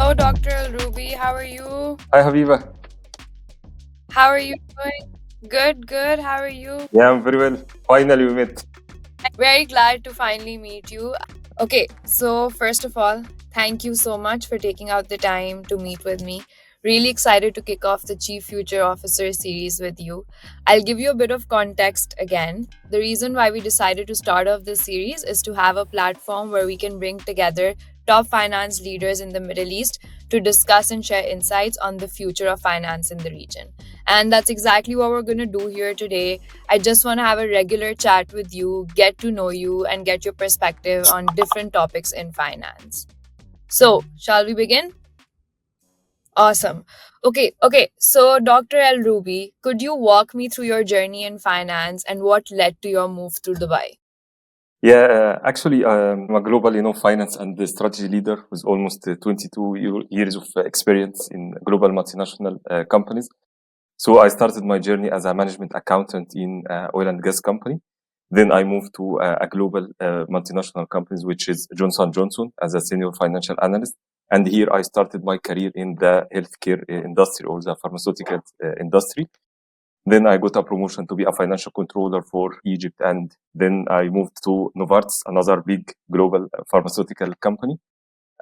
Hello, Dr. ELRouby. How are you? Hi, Habiba. How are you doing? Good, good. How are you? Yeah, I'm very well. Finally, we met. Very glad to finally meet you. Okay, so first of all, thank you so much for taking out the time to meet with me. Really excited to kick off the Chief Future Officer series with you. I'll give you a bit of context again. The reason why we decided to start off this series is to have a platform where we can bring together top finance leaders in the Middle East to discuss and share insights on the future of finance in the region. And that's exactly what we're going to do here today. I just want to have a regular chat with you, get to know you, and get your perspective on different topics in finance. So, shall we begin? Awesome. Okay. So, Dr. ELRouby, could you walk me through your journey in finance and what led to your move to Dubai? Yeah, actually, I'm a global, finance and strategy leader with almost 22 years of experience in global multinational companies. So I started my journey as a management accountant in oil and gas company. Then I moved to a global multinational company, which is Johnson Johnson, as a senior financial analyst. And here I started my career in the healthcare industry or the pharmaceutical industry. Then I got a promotion to be a financial controller for Egypt. And then I moved to Novartis, another big global pharmaceutical company.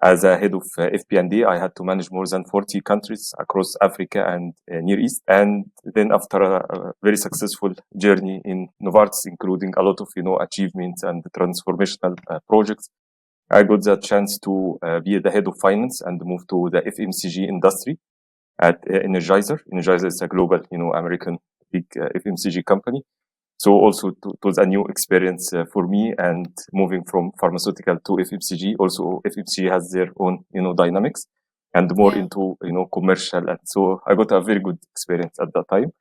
As a head of FP&A, I had to manage more than 40 countries across Africa and Near East. And then after a very successful journey in Novartis, including a lot of, achievements and transformational projects, I got the chance to be the head of finance and move to the FMCG industry at Energizer. Energizer is a global, American big FMCG company. So also it was a new experience for me, and moving from pharmaceutical to FMCG. Also, FMCG has their own, dynamics and more Yeah. into, commercial. And so I got a very good experience at that time.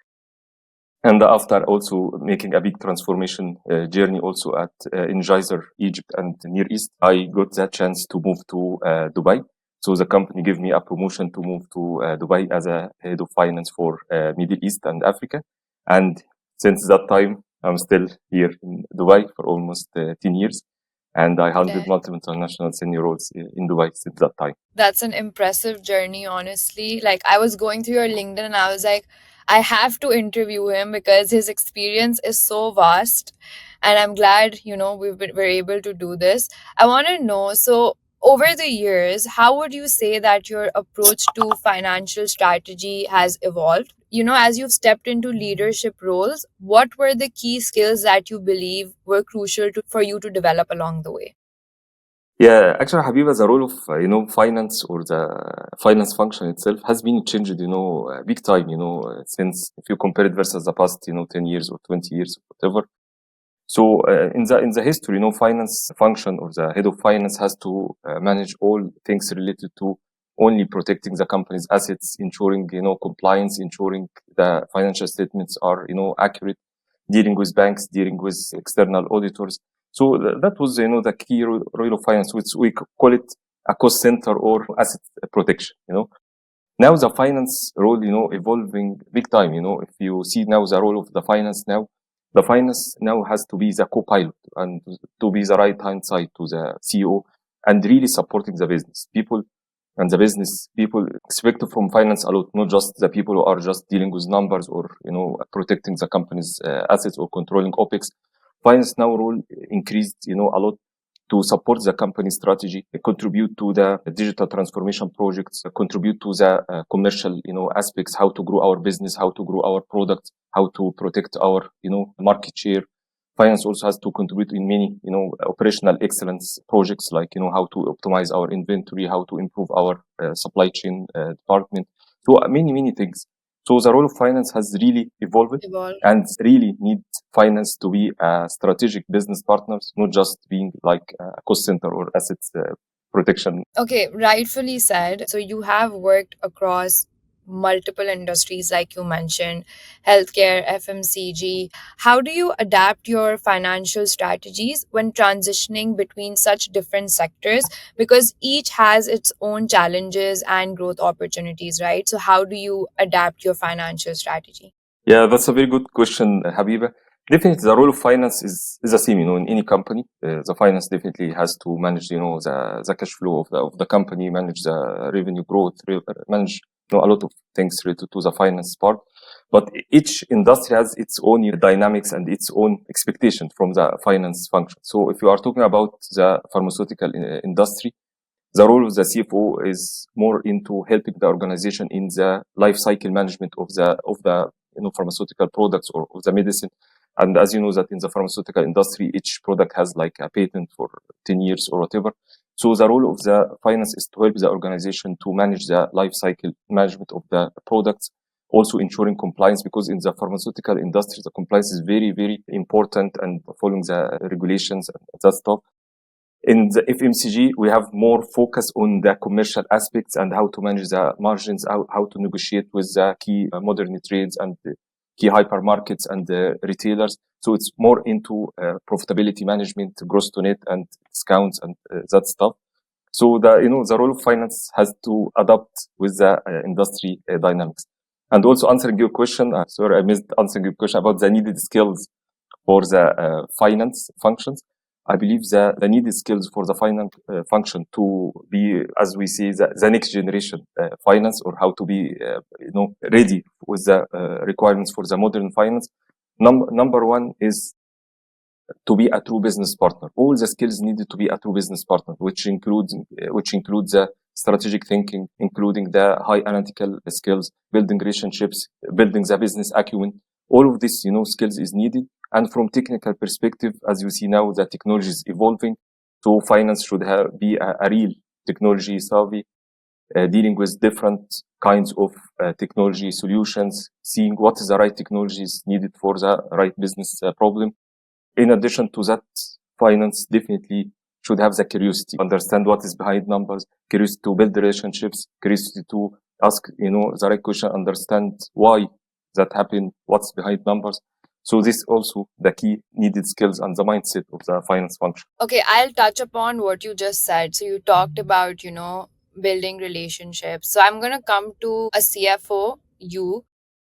And after also making a big transformation journey also at Energizer, Egypt and Near East, I got that chance to move to Dubai. So the company gave me a promotion to move to Dubai as a head of finance for Middle East and Africa. And since that time, I'm still here in Dubai for almost 10 years. And I handled multiple international senior roles in Dubai since that time. That's an impressive journey, honestly. Like, I was going through your LinkedIn and I was like, I have to interview him because his experience is so vast. And I'm glad, we're able to do this. I want to know, so over the years, how would you say that your approach to financial strategy has evolved? As you've stepped into leadership roles, what were the key skills that you believe were crucial for you to develop along the way? Yeah, actually, Habiba, the role of finance or the finance function itself has been changed, big time, since if you compare it versus the past, 10 years or 20 years, whatever. So in the history, finance function or the head of finance has to manage all things related to only protecting the company's assets, ensuring compliance, ensuring the financial statements are accurate, dealing with banks, dealing with external auditors. So that was the key role of finance, which we call it a cost center or asset protection. Now the finance role, evolving big time. If you see now the role of the finance now has to be the co-pilot and to be the right hand side to the CEO and really supporting the business people. And the business people expect from finance a lot, not just the people who are just dealing with numbers or protecting the company's assets or controlling OPEX. Finance now role increased a lot to support the company strategy, contribute to the digital transformation projects, contribute to the commercial, aspects, how to grow our business, how to grow our products, how to protect our, market share. Finance also has to contribute in many, operational excellence projects, like, how to optimize our inventory, how to improve our supply chain department. So many things. So the role of finance has really evolved Evolve. and really need finance to be a strategic business partners, not just being like a cost center or assets protection. Okay, rightfully said. So you have worked across multiple industries, like you mentioned, healthcare, FMCG. How do you adapt your financial strategies when transitioning between such different sectors? Because each has its own challenges and growth opportunities, right? So, how do you adapt your financial strategy? Yeah, that's a very good question, Habiba. Definitely, the role of finance is the same. In any company, the finance definitely has to manage, the cash flow of the company, manage the revenue growth, manage, a lot of things related to the finance part. But each industry has its own dynamics and its own expectation from the finance function. So, if you are talking about the pharmaceutical industry, the role of the CFO is more into helping the organization in the life cycle management of the pharmaceutical products or of the medicine. And as you know that in the pharmaceutical industry, each product has like a patent for 10 years or whatever. So the role of the finance is to help the organization to manage the life cycle management of the products, also ensuring compliance, because in the pharmaceutical industry, the compliance is very, very important, and following the regulations and that stuff. In the FMCG, we have more focus on the commercial aspects and how to manage the margins, how to negotiate with the key modern trades and the key hypermarkets and the retailers. So it's more into profitability management, gross to net, and discounts and that stuff. So the role of finance has to adapt with the industry dynamics. And also answering your question, sorry, I missed answering your question about the needed skills for the finance functions. I believe the needed skills for the finance function to be, as we say, the next generation finance, or how to be, ready with the requirements for the modern finance. Number one is to be a true business partner. All the skills needed to be a true business partner, which includes the strategic thinking, including the high analytical skills, building relationships, building the business acumen. All of this, skills is needed. And from technical perspective, as you see now, the technology is evolving. So finance should be a real technology savvy, dealing with different kinds of technology solutions, seeing what is the right technologies needed for the right business problem. In addition to that, finance definitely should have the curiosity, understand what is behind numbers, curiosity to build relationships, curiosity to ask, the right question, understand why that happened, what's behind numbers. So this also the key needed skills and the mindset of the finance function. Okay, I'll touch upon what you just said. So you talked about, building relationships. So I'm going to come to a CFO, you.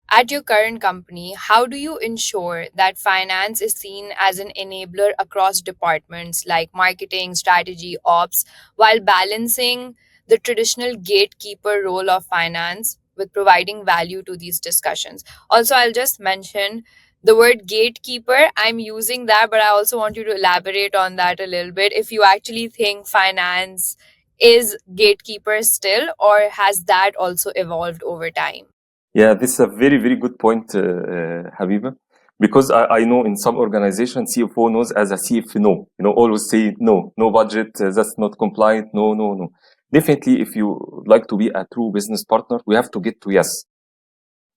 At your current company, how do you ensure that finance is seen as an enabler across departments like marketing, strategy, ops, while balancing the traditional gatekeeper role of finance with providing value to these discussions? Also, I'll just mention the word gatekeeper. I'm using that, but I also want you to elaborate on that a little bit. If you actually think finance is gatekeeper still, or has that also evolved over time? Yeah, this is a very, very good point, Habiba, because I know in some organizations, CFO knows as a CF no, always say no, no budget, that's not compliant, no, no, no. Definitely, if you like to be a true business partner, we have to get to yes.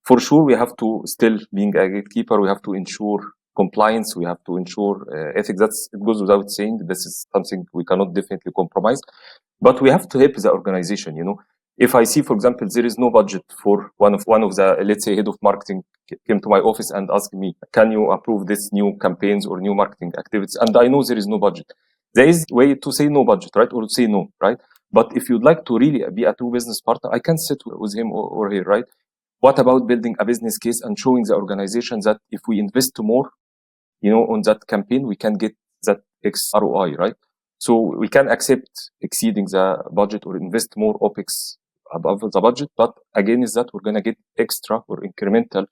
For sure, we have to still being a gatekeeper, we have to ensure compliance, we have to ensure ethics. It goes without saying. This is something we cannot definitely compromise, but we have to help the organization. If I see, for example, there is no budget for one of the, let's say, head of marketing came to my office and asked me, "Can you approve this new campaigns or new marketing activities?" And I know there is no budget. There is way to say no budget, right, or to say no, right? But if you'd like to really be a true business partner, I can sit with him or her, right? What about building a business case and showing the organization that if we invest more, on that campaign, we can get that X ROI, right? So we can accept exceeding the budget or invest more OPEX above the budget, but again, is that we're going to get extra or incremental,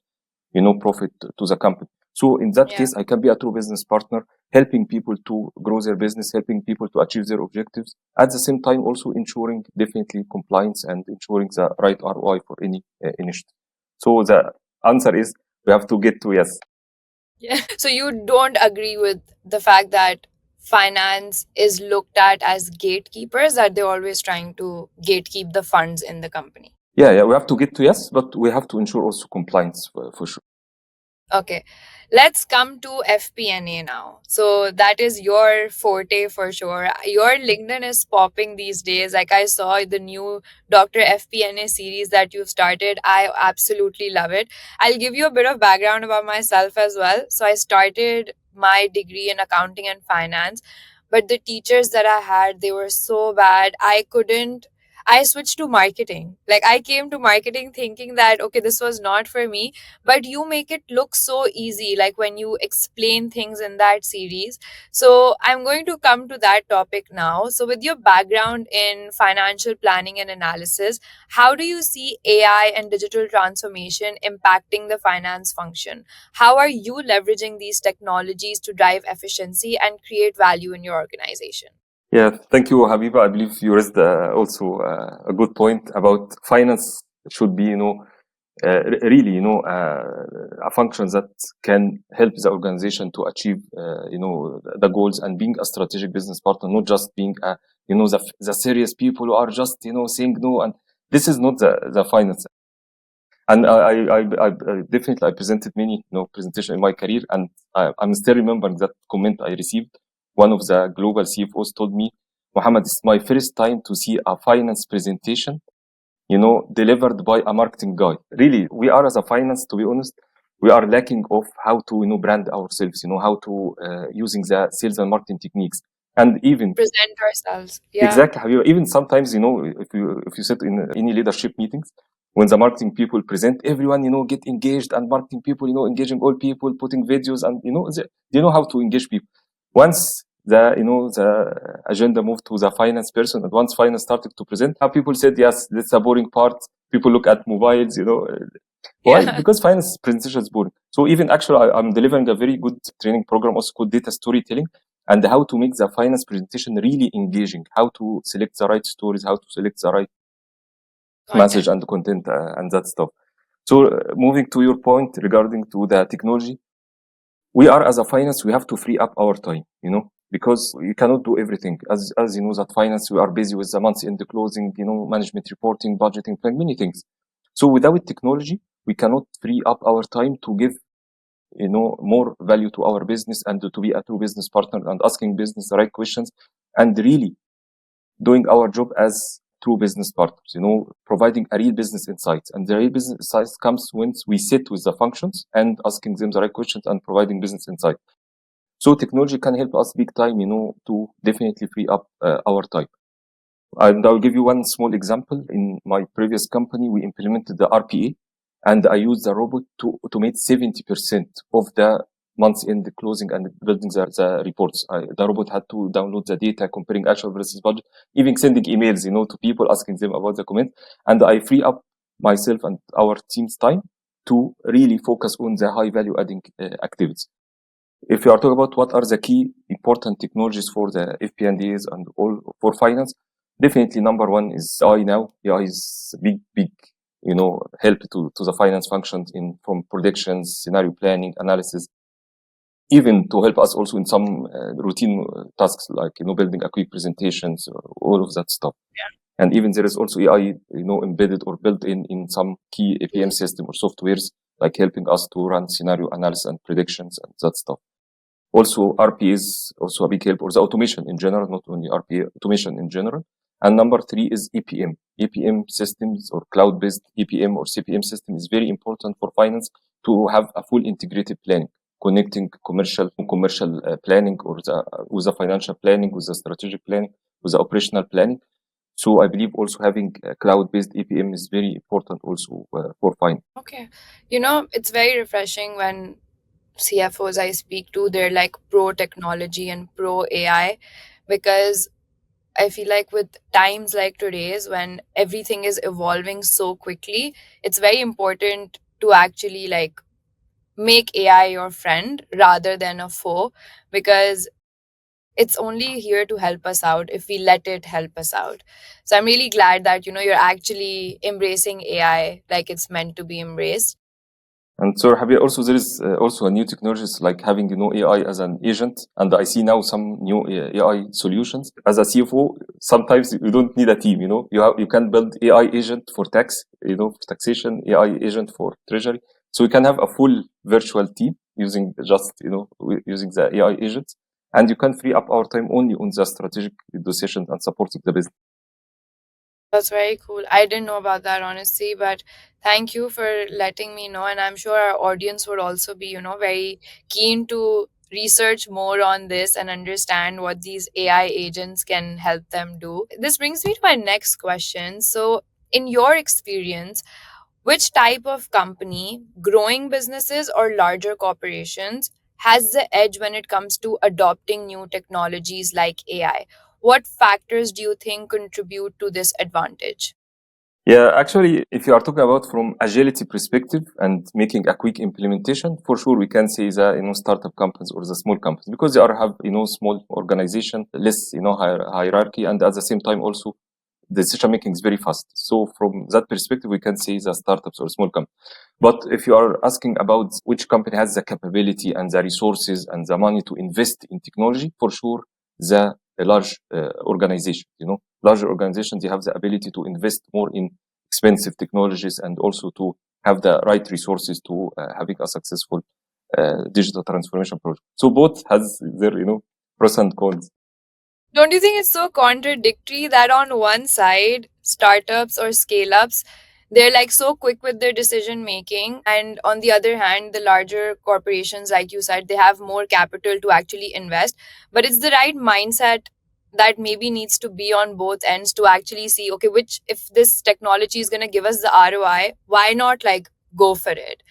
profit to the company. So in that Yeah. case, I can be a true business partner, helping people to grow their business, helping people to achieve their objectives. At the same time, also ensuring definitely compliance and ensuring the right ROI for any initiative. So the answer is we have to get to yes. Yeah. So you don't agree with the fact that finance is looked at as gatekeepers, that they're always trying to gatekeep the funds in the company. Yeah, we have to get to yes, but we have to ensure also compliance for sure. Okay, let's come to FP&A now. So that is your forte for sure. Your LinkedIn is popping these days. Like I saw the new Dr. FP&A series that you've started. I absolutely love it. I'll give you a bit of background about myself as well. So I started my degree in accounting and finance, but the teachers that I had, they were so bad. I switched to marketing. Like, I came to marketing thinking that, okay, this was not for me, but you make it look so easy, like when you explain things in that series. So, I'm going to come to that topic now. So, with your background in financial planning and analysis, how do you see AI and digital transformation impacting the finance function? How are you leveraging these technologies to drive efficiency and create value in your organization? Yeah, thank you, Habiba. I believe you raised also a good point about finance should be, really, a function that can help the organization to achieve, the goals and being a strategic business partner, not just being the serious people who are just, saying no. And this is not the finance. And I definitely I presented many, presentation in my career, and I'm still remembering that comment I received. One of the global CFOs told me, Mohammed, it's my first time to see a finance presentation, delivered by a marketing guy. Really, we are as a finance, to be honest, we are lacking of how to, brand ourselves, how to using the sales and marketing techniques. And even Present ourselves. Yeah. exactly, Habiba. Even sometimes, if you sit in any leadership meetings, when the marketing people present, everyone, get engaged, and marketing people, engaging all people, putting videos, and they know how to engage people. Once the agenda moved to the finance person, and once finance started to present, how people said, yes, that's a boring part. People look at mobiles, why? Yeah. Because finance presentation is boring. So even actually, I'm delivering a very good training program also called data storytelling, and how to make the finance presentation really engaging, how to select the right stories, how to select the right message Content. and content and that stuff. So moving to your point regarding to the technology, we are as a finance, we have to free up our time, because you cannot do everything. As you know, that finance, we are busy with the month end closing, management reporting, budgeting, plan many things. So without technology, we cannot free up our time to give more value to our business and to be a true business partner and asking business the right questions and really doing our job as true business partners, providing a real business insights. And the real business insights comes once we sit with the functions and asking them the right questions and providing business insight. So technology can help us big time, to definitely free up our time. And I'll give you one small example. In my previous company, we implemented the RPA, and I used the robot to automate 70% of the months in the closing and building the reports. The robot had to download the data, comparing actual versus budget, even sending emails, to people asking them about the comment. And I free up myself and our team's time to really focus on the high value adding activities. If you are talking about what are the key important technologies for the FP&As and all for finance, definitely number one is AI now. AI is big, help to the finance functions in from predictions, scenario planning, analysis, even to help us also in some routine tasks like, building a quick presentations, all of that stuff. And even there is also AI, embedded or built in some key APM Tools. system or softwares, like helping us to run scenario analysis and predictions and that stuff. Also, RPA is also a big help, or the automation in general, not only RPA, automation in general. And number three is EPM. EPM systems or cloud-based EPM or CPM system is very important for finance to have a full integrated planning, connecting commercial planning or with the financial planning, with the strategic planning, with the operational planning. So I believe also having a cloud-based EPM is very important also for finance. Okay. It's very refreshing when CFOs I speak to, they're like pro technology and pro AI, because I feel like with times like today's when everything is evolving so quickly, it's very important to actually like make AI your friend rather than a foe, because it's only here to help us out if we let it help us out. So I'm really glad that you're actually embracing AI like it's meant to be embraced. And so, Habib, also there is also a new technologies like having AI as an agent, and I see now some new AI solutions. As a CFO, sometimes you don't need a team. You can build AI agent for tax, for taxation, AI agent for treasury. So you can have a full virtual team using just using the AI agents, and you can free up our time only on the strategic decisions and supporting the business. That's very cool. I didn't know about that, honestly, but thank you for letting me know. And I'm sure our audience would also be, very keen to research more on this and understand what these AI agents can help them do. This brings me to my next question. So, in your experience, which type of company, growing businesses or larger corporations, has the edge when it comes to adopting new technologies like AI? What factors do you think contribute to this advantage? Yeah, actually, if you are talking about from agility perspective and making a quick implementation, for sure we can say the startup companies or the small companies because they are have small organization, less hierarchy, and at the same time also the decision making is very fast. So from that perspective, we can say the startups or small companies. But if you are asking about which company has the capability and the resources and the money to invest in technology, for sure the large organization, larger organizations, they have the ability to invest more in expensive technologies and also to have the right resources to having a successful digital transformation project. So both has their pros and cons. Don't you think it's so contradictory that on one side, startups or scale ups, they're like so quick with their decision making, and on the other hand, the larger corporations, like you said, they have more capital to actually invest. But it's the right mindset that maybe needs to be on both ends to actually see, okay, which, if this technology is going to give us the ROI, why not like go for it?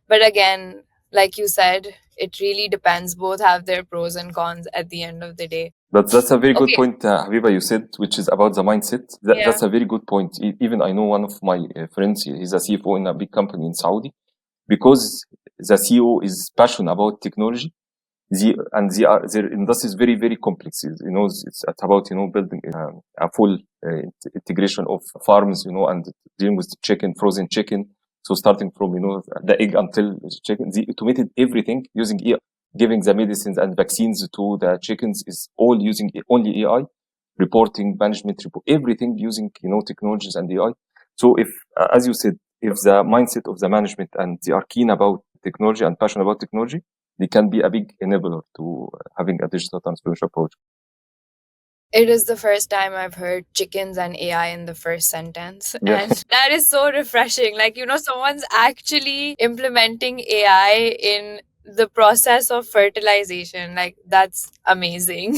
But again, like you said, it really depends. Both have their pros and cons at the end of the day. That's a very good Okay. point, Habiba, you said, which is about the mindset. Yeah. That's a very good point. Even I know one of my friends, he's a CFO in a big company in Saudi, because the CEO is passionate about technology. Their industry is very, very complex. It's about, building a full integration of farms, and dealing with chicken, frozen chicken. So starting from, the egg until chicken, they automated everything using AI. Giving the medicines and vaccines to the chickens is all using only AI. Reporting, management report, everything using, technologies and AI. So if, as you said, if the mindset of the management and they are keen about technology and passionate about technology, they can be a big enabler to having a digital transformation approach. It is the first time I've heard chickens and AI in the first sentence. Yeah, And that is so refreshing. Like, someone's actually implementing AI in the process of fertilization. Like, that's amazing.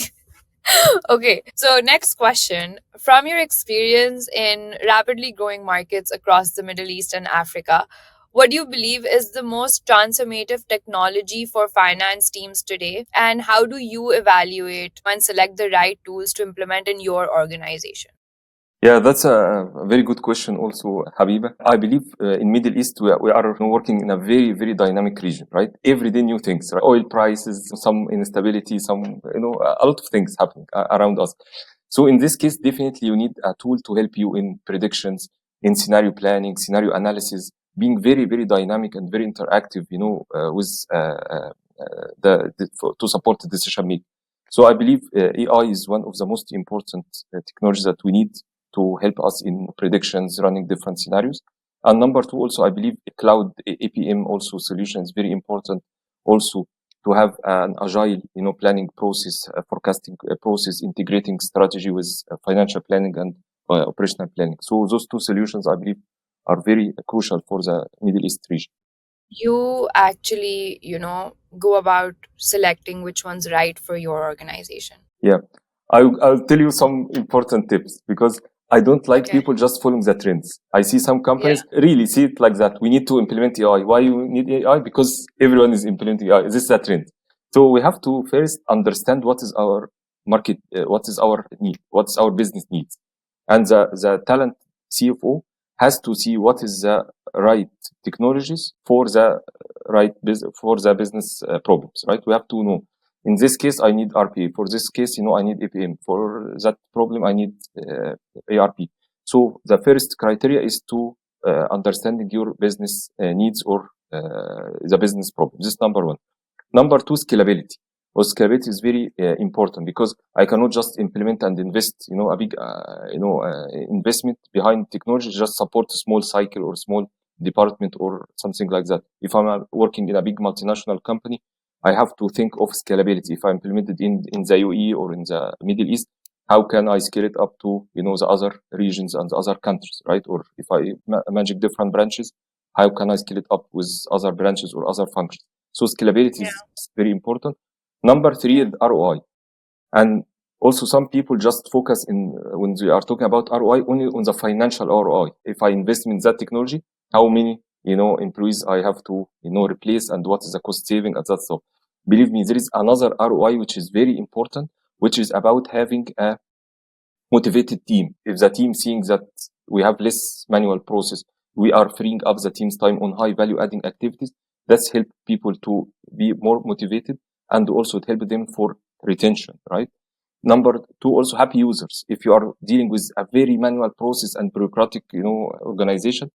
Okay, so next question. From your experience in rapidly growing markets across the Middle East and Africa, what do you believe is the most transformative technology for finance teams today? And how do you evaluate and select the right tools to implement in your organization? yeah, that's a very good question also, Habiba. I believe in Middle East we are working in a very, very dynamic region, right? Every day new things, right? Oil prices, some instability, some, a lot of things happening around us. So in this case, definitely you need a tool to help you in predictions, in scenario planning, scenario analysis, being very, very dynamic and very interactive, with to support the decision making. So I believe AI is one of the most important technologies that we need to help us in predictions, running different scenarios. And number two, also, I believe cloud APM also solution is very important also to have an agile, planning process, forecasting process, integrating strategy with financial planning and operational planning. So those two solutions, I believe, are very crucial for the Middle East region. You actually, go about selecting which one's right for your organization. Yeah, I'll tell you some important tips because I don't like Okay. people just following the trends. I see some Yeah. companies really see it like that. We need to implement AI. Why you need AI? Because everyone is implementing AI. This is a trend. So we have to first understand what is our market, what is our need, what is our business needs. And the talent CFO has to see what is the right technologies for the for the business problems, right? We have to know in this case, I need RPA. For this case, I need APM. For that problem, I need ARP. So the first criteria is to understanding your business needs or the business problem. This is number one. Number two, scalability. Well, scalability is very important because I cannot just implement and invest, a big, investment behind technology, just support a small cycle or small department or something like that. If I'm working in a big multinational company, I have to think of scalability. If I implement it in the UAE or in the Middle East, how can I scale it up to, the other regions and the other countries, right? Or if I manage different branches, how can I scale it up with other branches or other functions? So scalability is very important. Number three is ROI. And also some people just focus in when they are talking about ROI only on the financial ROI. If I invest in that technology, how many employees I have to replace, and what is the cost saving and that stuff. Believe me, there is another ROI which is very important, which is about having a motivated team. If the team seeing that we have less manual process, we are freeing up the team's time on high value adding activities, that's help people to be more motivated, and also it help them for retention, right? Number two, also happy users. If you are dealing with a very manual process and bureaucratic, organization,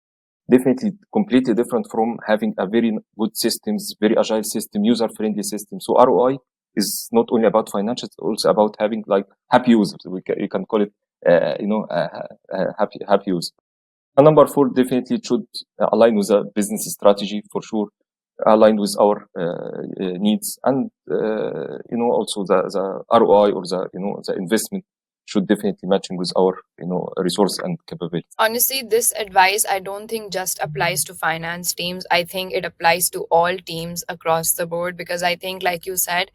definitely completely different from having a very good systems, very agile system, user-friendly system. So ROI is not only about financials, it's also about having like happy users. You can call it, happy user. And number four, definitely it should align with the business strategy for sure, aligned with our needs, and also the ROI or the investment should definitely matching with our resource and capability. Honestly, this advice I don't think just applies to finance teams. I think it applies to all teams across the board because I think, like you said,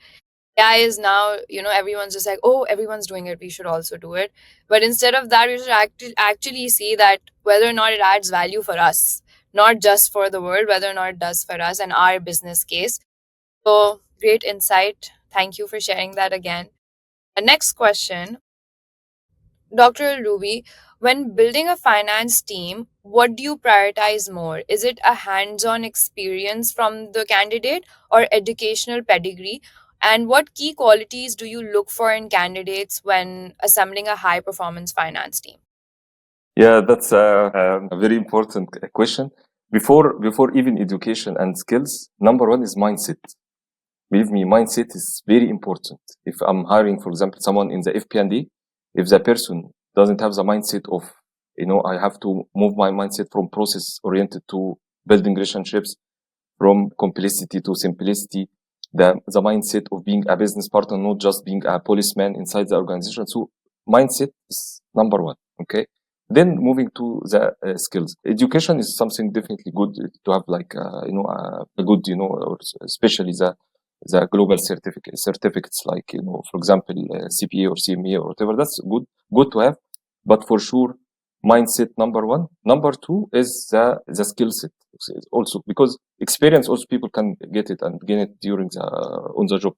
AI is now, everyone's just like, oh, everyone's doing it. We should also do it. But instead of that, we should actually see that whether or not it adds value for us, not just for the world, whether or not it does for us and our business case. So, great insight. Thank you for sharing that again. The next question, Dr. ELRouby, when building a finance team, what do you prioritize more? Is it a hands on experience from the candidate or educational pedigree? And what key qualities do you look for in candidates when assembling a high performance finance team? Yeah, that's a very important question. Before even education and skills, number one is mindset. Believe me, mindset is very important. If I'm hiring, for example, someone in the FP&A, if the person doesn't have the mindset of, I have to move my mindset from process oriented to building relationships, from complexity to simplicity, the mindset of being a business partner, not just being a policeman inside the organization. So mindset is number one. Okay. Then moving to the skills. Education is something definitely good to have, like a good, or especially the global certificates, like for example, CPA or CMA or whatever. That's good to have, but for sure, mindset number one. Number two is the skill set also, because experience also people can get it and gain it during the on the job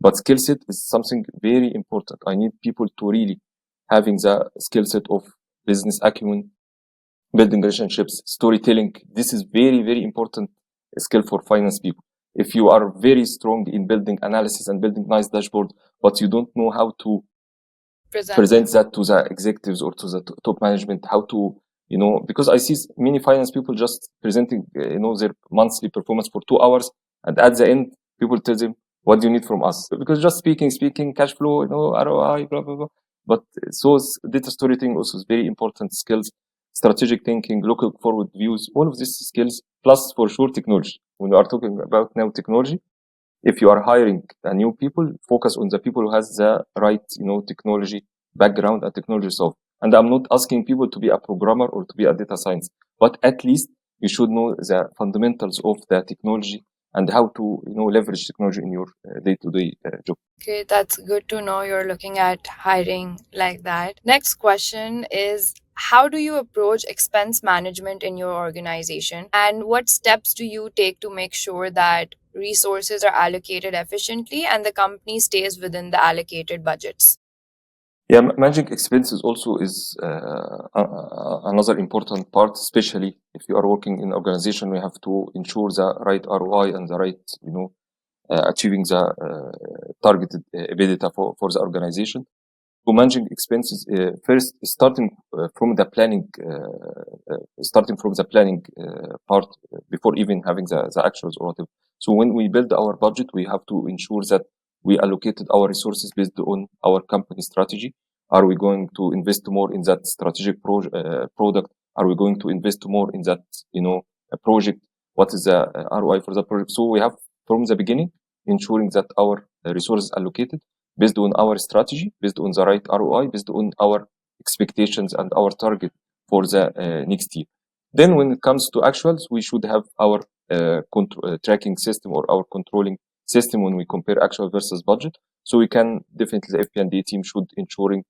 but skill set is something very important. I need people to really having the skill set of business acumen, building relationships, storytelling. This is very, very important skill for finance people. If you are very strong in building analysis and building nice dashboard, but you don't know how to present that to the executives or to the top management, how to, because I see many finance people just presenting, their monthly performance for 2 hours. And at the end, people tell them, what do you need from us? Because just speaking, cash flow, ROI, blah, blah, blah. But so data storytelling also is very important skills, strategic thinking, looking forward views, all of these skills, plus for sure technology. When we are talking about now technology, if you are hiring a new people, focus on the people who has the right, technology background and technology soft. And I'm not asking people to be a programmer or to be a data science, but at least you should know the fundamentals of the technology and how to, leverage technology in your day-to-day job. Okay, that's good to know you're looking at hiring like that. Next question is, how do you approach expense management in your organization? And what steps do you take to make sure that resources are allocated efficiently and the company stays within the allocated budgets? Yeah, managing expenses also is another important part, especially if you are working in an organization. We have to ensure the right ROI and the right, achieving the targeted EBITDA for the organization. So managing expenses, first starting from the planning part before even having the actuals or whatever. So when we build our budget, we have to ensure that we allocated our resources based on our company strategy. Are we going to invest more in that strategic product? Are we going to invest more in that, project? What is the ROI for the project? So we have from the beginning ensuring that our resources allocated based on our strategy, based on the right ROI, based on our expectations and our target for the next year. Then when it comes to actuals, we should have our tracking system or our controlling system when we compare actual versus budget. So we can definitely, the FP&A team should ensuring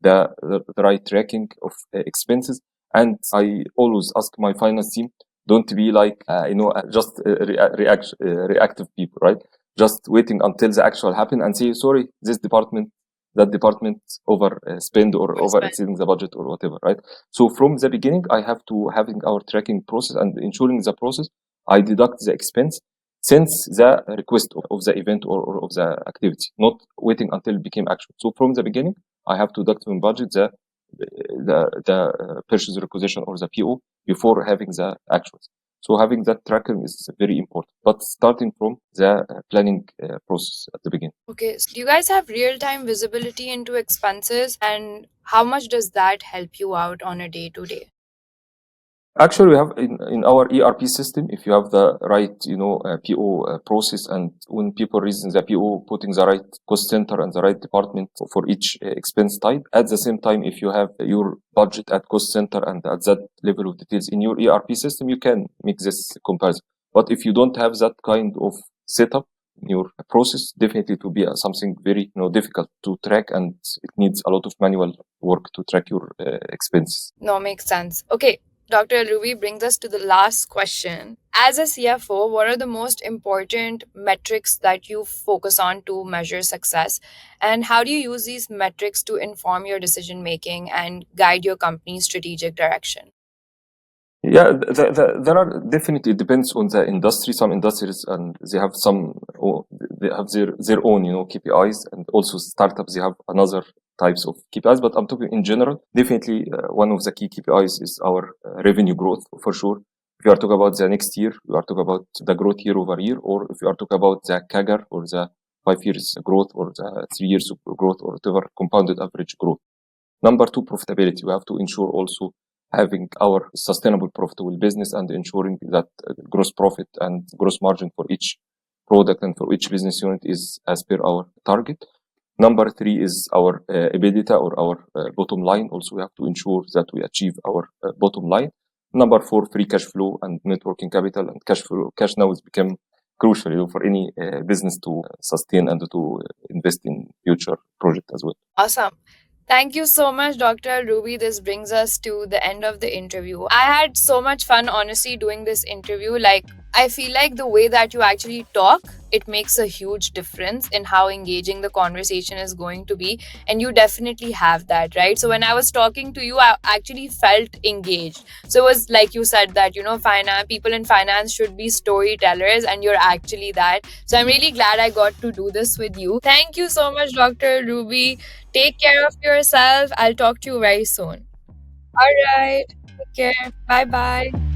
the right tracking of expenses. And I always ask my finance team, don't be like, just reactive people, right? Just waiting until the actual happen and say, sorry, this department, that department over spend or over Overspend. exceeding the budget or whatever, right? So from the beginning, I have to having our tracking process and ensuring the process. I deduct the expense since the request of the event or of the activity, not waiting until it became actual. So from the beginning, I have to deduct from budget the purchase requisition or the PO before having the actuals. So having that tracker is very important, but starting from the planning process at the beginning. Okay, so do you guys have real time visibility into expenses, and how much does that help you out on a day to day? Actually, we have in our ERP system, if you have the right, PO process, and when people reason the PO, putting the right cost center and the right department for each expense type. At the same time, if you have your budget at cost center and at that level of details in your ERP system, you can make this comparison. But if you don't have that kind of setup in your process, definitely it will be something very, difficult to track, and it needs a lot of manual work to track your expenses. No, makes sense. Okay, Dr. ELRouby brings us to the last question. As a CFO, what are the most important metrics that you focus on to measure success? And how do you use these metrics to inform your decision making and guide your company's strategic direction? Yeah, there are definitely, it depends on the industry. Some industries and they have they have their own, KPIs, and also startups they have another types of KPIs. But I'm talking in general. Definitely, one of the key KPIs is our revenue growth for sure. If you are talking about the next year, you are talking about the growth year over year, or if you are talking about the CAGR or the 5 years growth or the 3 years of growth or whatever compounded average growth. Number two, profitability. We have to ensure also having our sustainable profitable business and ensuring that gross profit and gross margin for each product and for each business unit is as per our target. Number three is our EBITDA or our bottom line. Also, we have to ensure that we achieve our bottom line. Number four, free cash flow and net working capital and cash flow. Cash now has become crucial, for any business to sustain and to invest in future project as well. Awesome. Thank you so much, Dr. Ruby. This brings us to the end of the interview. I had so much fun, honestly, doing this interview. Like, I feel like the way that you actually talk, it makes a huge difference in how engaging the conversation is going to be. And you definitely have that, right? So when I was talking to you, I actually felt engaged. So it was like you said that, finance people in finance should be storytellers, and you're actually that. So I'm really glad I got to do this with you. Thank you so much, Dr. Ruby. Take care of yourself. I'll talk to you very soon. All right. Take care. Bye bye.